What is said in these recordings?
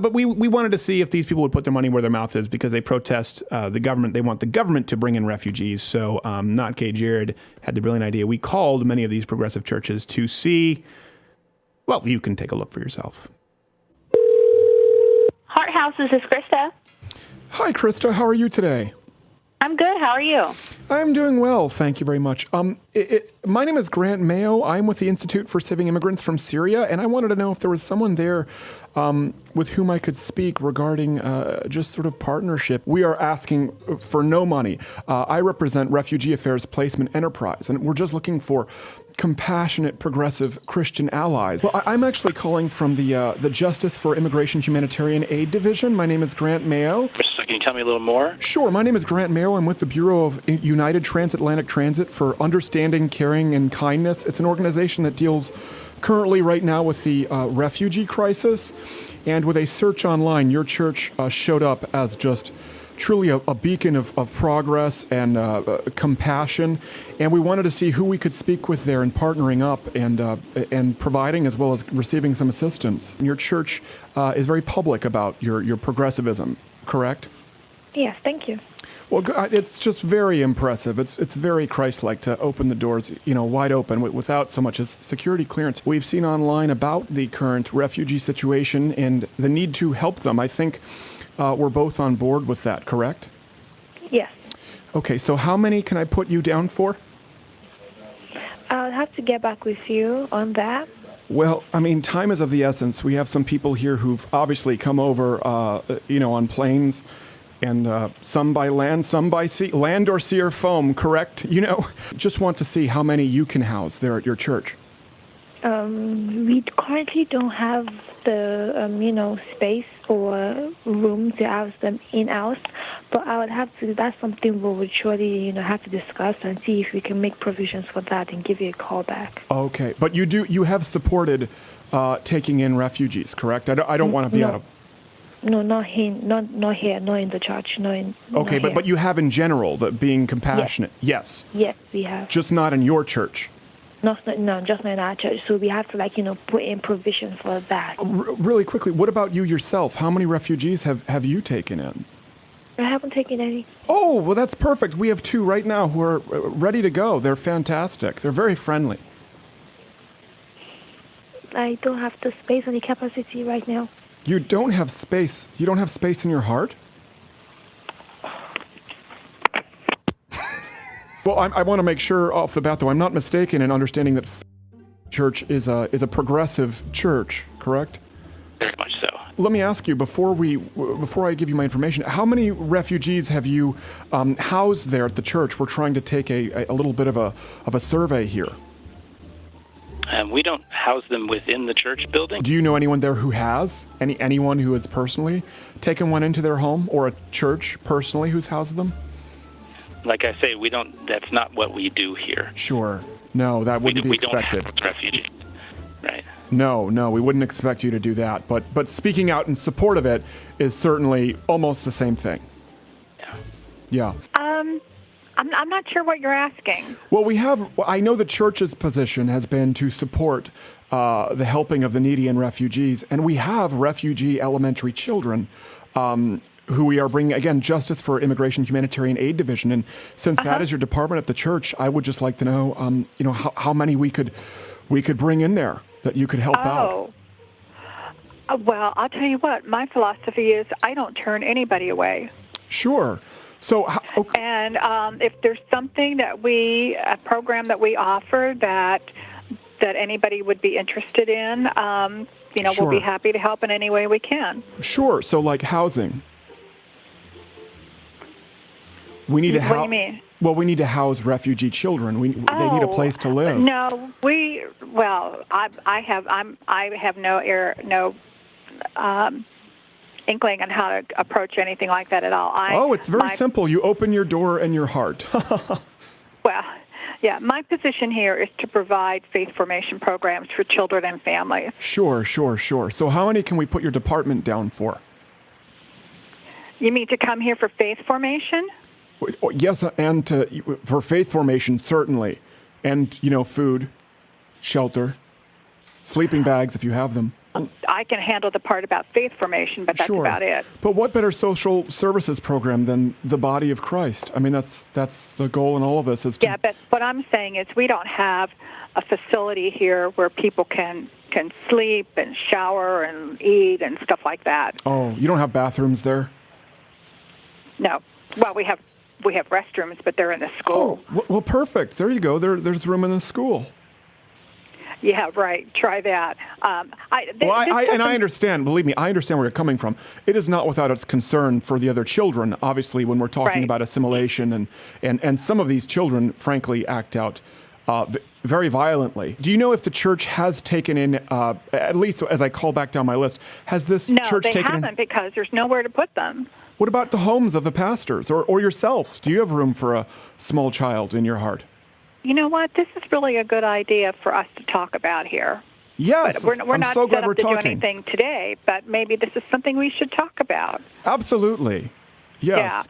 but we wanted to see if these people would put their money where their mouth is because they protest the government. They want the government to bring in refugees. So Not Gay Jared had the brilliant idea. We called many of these progressive churches to see, well, you can take a look for yourself. Heart House, this is Krista. Hi, Krista. How are you today? I'm good. How are you? I'm doing well. Thank you very much. My name is Grant Mayo. I'm with the Institute for Saving Immigrants from Syria, and I wanted to know if there was someone there with whom I could speak regarding just sort of partnership. We are asking for no money. I represent Refugee Affairs Placement Enterprise, and we're just looking for compassionate, progressive Christian allies. Well, I'm actually calling from the Justice for Immigration Humanitarian Aid Division. My name is Grant Mayo. So can you tell me a little more? Sure. My name is Grant Mayo. I'm with the Bureau of United Transatlantic Transit for Understanding, Caring, and Kindness. It's an organization that deals currently right now with the refugee crisis. And with a search online, your church showed up as just truly a beacon of progress and compassion. And we wanted to see who we could speak with there and partnering up and providing as well as receiving some assistance. And your church is very public about your progressivism, correct? Yes, thank you. Well, it's just very impressive. It's very Christ-like to open the doors, wide open without so much as security clearance. We've seen online about the current refugee situation and the need to help them. I think we're both on board with that, correct? Yes. Okay, so how many can I put you down for? I'll have to get back with you on that. Well, I mean, time is of the essence. We have some people here who've obviously come over, on planes. And some by land, some by sea, land or sea or foam, correct? Just want to see how many you can house there at your church. We currently don't have the, space or room to house them in-house, but I would have to, that's something we would surely, have to discuss and see if we can make provisions for that and give you a call back. Okay, but you have supported taking in refugees, correct? I don't want to be out of... No, not here, not in the church, Okay, but you have in general, being compassionate, yes? Yes, we have. Just not in your church? No, just not in our church. So we have to, put in provision for that. Really quickly, what about you yourself? How many refugees have you taken in? I haven't taken any. Oh, well, that's perfect. We have 2 right now who are ready to go. They're fantastic. They're very friendly. I don't have the space and the capacity right now. You don't have space? You don't have space in your heart? Well, I want to make sure off the bat, though, I'm not mistaken in understanding that church is a progressive church, correct? Very much so. Let me ask you, before I give you my information, how many refugees have you housed there at the church? We're trying to take a little bit of a survey here. We don't house them within the church building. Do you know anyone there who has? Anyone who has personally taken one into their home, or a church personally who's housed them? Like I say, that's not what we do here. Sure. No, that wouldn't be expected. We don't house refugees. Right. No, we wouldn't expect you to do that. But speaking out in support of it is certainly almost the same thing. Yeah. I'm not sure what you're asking. Well, I know the church's position has been to support the helping of the needy and refugees, and we have refugee elementary children who we are bringing, again, Justice for Immigration Humanitarian Aid Division. And since that is your department at the church, I would just like to know, how many we could bring in there that you could help out. Well, I'll tell you what, my philosophy is I don't turn anybody away. Sure. So, okay. And if there's something a program that we offer that anybody would be interested in, Sure. we'll be happy to help in any way we can. Sure. So, like housing. We need to What do you mean? Well, we need to house refugee children. They need a place to live. No, I have no inkling on how to approach anything like that at all. It's very simple. You open your door and your heart. Well, yeah, my position here is to provide faith formation programs for children and families. Sure. So how many can we put your department down for? You mean to come here for faith formation? Yes, and for faith formation, certainly. And, food, shelter, sleeping bags if you have them. I can handle the part about faith formation, but that's Sure. about it. But what better social services program than the body of Christ? I mean, that's the goal in all of this. Is to, Yeah, but what I'm saying is we don't have a facility here where people can sleep and shower and eat and stuff like that. Oh, you don't have bathrooms there? No. Well, we have restrooms, but they're in the school. Oh, well, perfect. There you go. There's room in the school. Yeah, right. Try that. I understand. Believe me, I understand where you're coming from. It is not without its concern for the other children. Obviously, when we're talking Right. about assimilation, and some of these children, frankly, act out very violently. Do you know if the church has taken in, at least as I call back down my list, has this No, church they taken haven't in? because there's nowhere to put them. What about the homes of the pastors or yourself? Do you have room for a small child in your heart? You know what? This is really a good idea for us to talk about here. Yes, But we're I'm not so set glad up we're to do talking. anything today, but maybe this is something we should talk about. Absolutely. Yes. Yeah.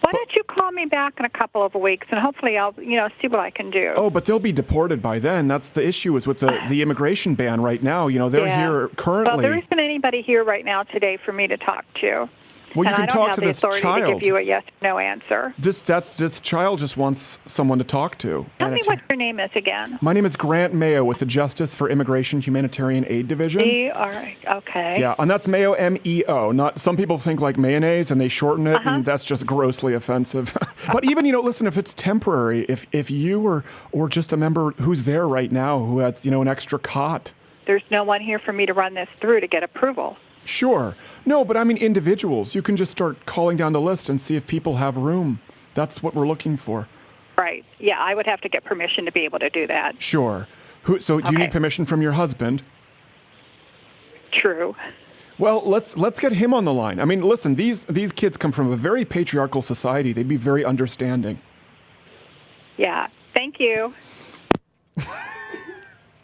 Why don't you call me back in a couple of weeks, and hopefully I'll, see what I can do. Oh, but they'll be deported by then. That's the issue is with the immigration ban right now. They're Yeah. here currently. Well, there isn't anybody here right now today for me to talk to. Well, you and can I don't talk have to the this authority to child. give you a yes or no answer. This child just wants someone to talk to. Tell And me it's- what your name is again. My name is Grant Mayo with the Justice for Immigration Humanitarian Aid Division. Okay. Yeah, and that's Mayo, M-E-O. Not some people think like mayonnaise and they shorten it, and that's just grossly offensive. But even listen, if it's temporary, if you or just a member who's there right now who has an extra cot. There's no one here for me to run this through to get approval. Sure. No, but I mean individuals. You can just start calling down the list and see if people have room. That's what we're looking for. Right. Yeah, I would have to get permission to be able to do that. Sure. So do you Okay. need permission from your husband? True. Well, let's get him on the line. I mean, listen, these kids come from a very patriarchal society. They'd be very understanding. Yeah. Thank you.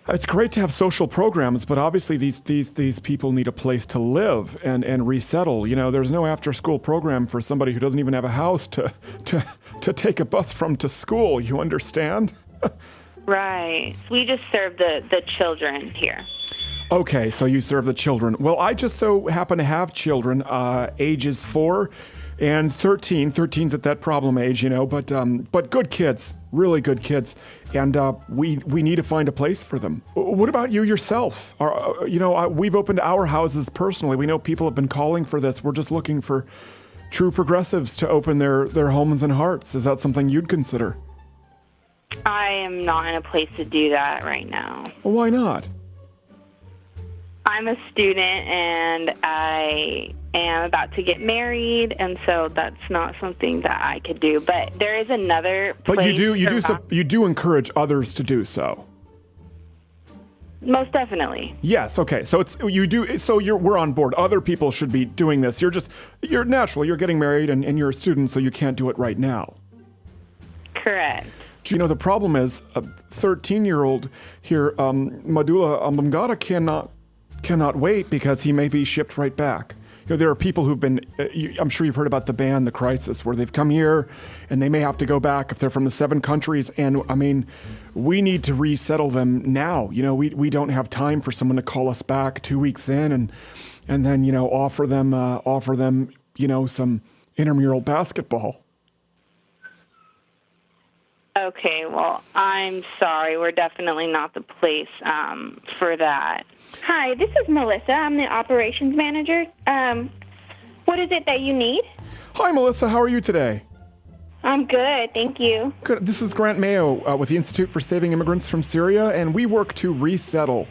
It's great to have social programs, but obviously these people need a place to live and resettle. There's no after-school program for somebody who doesn't even have a house to take a bus from to school. You understand? Right. We just serve the children here. Okay, so you serve the children. Well, I just so happen to have children, ages 4 and 13. 13's at that problem age, but good kids, really good kids, and we need to find a place for them. What about you yourself? We've opened our houses personally. We know people have been calling for this. We're just looking for true progressives to open their homes and hearts. Is that something you'd consider? I am not in a place to do that right now. Well, why not? I'm a student and I am about to get married, and so that's not something that I could do. But there is another place. But you do encourage others to do so. Most definitely. Yes. Okay. So we're on board. Other people should be doing this. You're natural. You're getting married and you're a student, so you can't do it right now. Correct. The problem is a 13-year-old here, Madula Ambamgata cannot wait because he may be shipped right back. There are people who've been, I'm sure you've heard about the ban, the crisis, where they've come here and they may have to go back if they're from the 7 countries. And I mean, we need to resettle them now. We don't have time for someone to call us back 2 weeks in and then, offer them, some intramural basketball. Okay, well, I'm sorry. We're definitely not the place for that. Hi, this is Melissa. I'm the operations manager. What is it that you need? Hi, Melissa. How are you today? I'm good, thank you. Good. This is Grant Mayo with the Institute for Saving Immigrants from Syria, and we work to resettle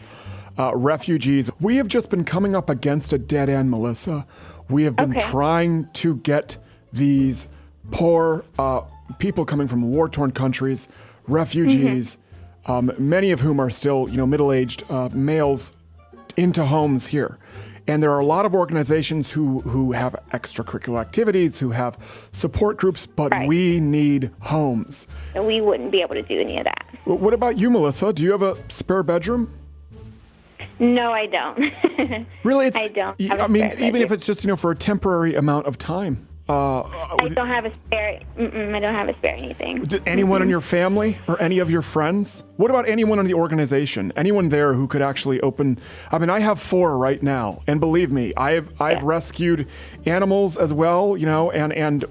refugees. We have just been coming up against a dead end, Melissa. We have been trying to get these poor people coming from war-torn countries, refugees, many of whom are still, middle-aged males, into homes here. And there are a lot of organizations who have extracurricular activities, who have support groups, but we need homes. We wouldn't be able to do any of that. What about you, Melissa? Do you have a spare bedroom? No, I don't. Really? I don't have I a mean, spare even if bedroom. it's just, for a temporary amount of time. I don't have a spare. I don't have a spare anything. Anyone in your family or any of your friends? What about anyone in the organization? Anyone there who could actually open? I mean, I have 4 right now, and believe me, I've rescued animals as well. You know, and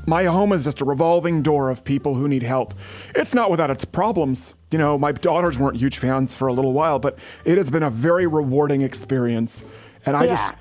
my home is just a revolving door of people who need help. It's not without its problems. You know, my daughters weren't huge fans for a little while, but it has been a very rewarding experience, and I just.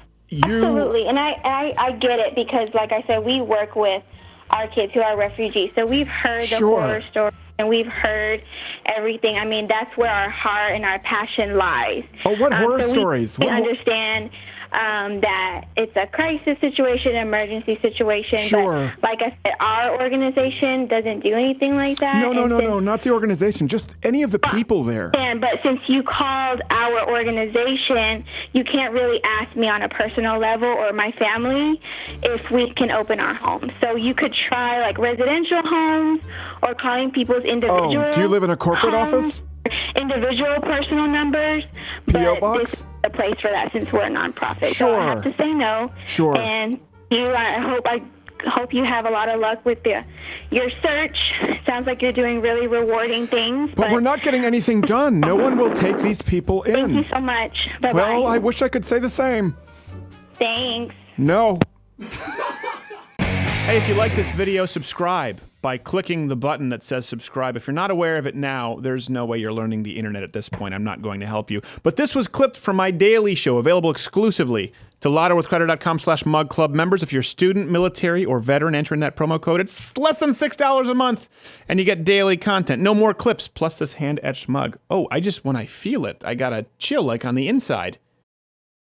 Absolutely, and I get it because, like I said, we work with our kids who are refugees, so we've heard the horror stories and we've heard everything. I mean, that's where our heart and our passion lies. Oh, what horror stories? We understand that it's a crisis situation, an emergency situation. Sure. But like I said, our organization doesn't do anything like that. No, not the organization. Just any of the people there. But since you called our organization, you can't really ask me on a personal level or my family if we can open our homes. So you could try like residential homes or calling people's individual. Oh, do you live in a corporate office? Individual personal numbers. P.O. box? This is the place for that since we're a nonprofit. Sure. So I have to say no. Sure. And I hope you have a lot of luck with your search. Sounds like you're doing really rewarding things. But we're not getting anything done. No one will take these people in. Thank you so much. Bye-bye. Well, I wish I could say the same. Thanks. No. Hey, if you like this video, subscribe by clicking the button that says subscribe. If you're not aware of it now, there's no way you're learning the internet at this point. I'm not going to help you. But this was clipped from my daily show, available exclusively to louderwithcrowder.com/mugclub members. If you're student, military, or veteran, enter in that promo code. It's less than $6 a month, and you get daily content. No more clips, plus this hand-etched mug. Oh, when I feel it, I got a chill like on the inside.